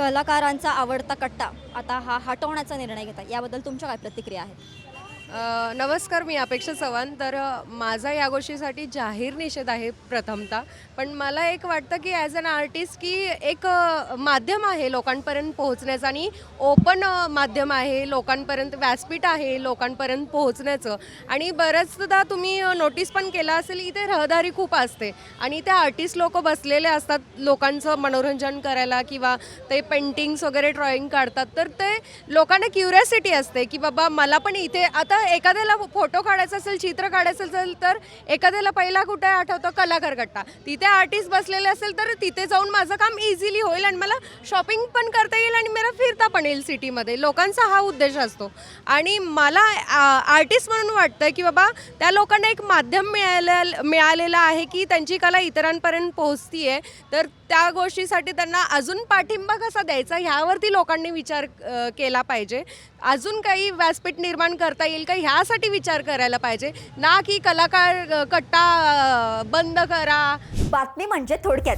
कलाकारांचा आवडता कट्टा आता हा हटवण्याचा निर्णय घेता, याबद्दल तुमच्या काय प्रतिक्रिया आहेत? नमस्कार, मी अपेक्षा चव्हाण. तर माझा या गोष्टीसाठी जाहीर निषेध आहे प्रथमतः. पण मला एक वाटतं की ॲज अन आर्टिस्ट की एक माध्यम आहे लोकांपर्यंत पोहोचण्याचं आणि ओपन माध्यम आहे लोकांपर्यंत, व्यासपीठ आहे लोकांपर्यंत पोहोचण्याचं. आणि बऱ्याचदा तुम्ही नोटीस पण केलं असेल, इथे रहदारी खूप असते आणि त्या आर्टिस्ट लोकं बसलेले असतात लोकांचं मनोरंजन करायला किंवा ते पेंटिंग्स वगैरे ड्रॉइंग काढतात. तर ते लोकांना क्युरियोसिटी असते की बाबा मला पण इथे, आता एखाद्याला फोटो काढायचा असेल, चित्र काढायचं असेल, तर एखाद्याला पहिला कुठे आठवतं, कलाकार कट्टा. तिथे आर्टिस्ट बसलेले असेल तर तिथे जाऊन माझं काम इझिली होईल आणि मला शॉपिंग पण करता येईल आणि मला फिरता पण येईल सिटीमध्ये. लोकांचा हा उद्देश असतो. आणि मला आर्टिस्ट म्हणून वाटतं की बाबा त्या लोकांना एक माध्यम मिळालेलं आहे की त्यांची कला इतरांपर्यंत पोहोचती आहे. तर त्या गोष्टीसाठी त्यांना अजून पाठिंबा कसा द्यायचा ह्यावरती लोकांनी विचार केला पाहिजे. अजून काही व्यासपीठ निर्माण करता येईल का ह्यासाठी विचार करायला पाहिजे, ना की कलाकार कट्टा बंद करा. बातमी म्हणजे थोडक्यात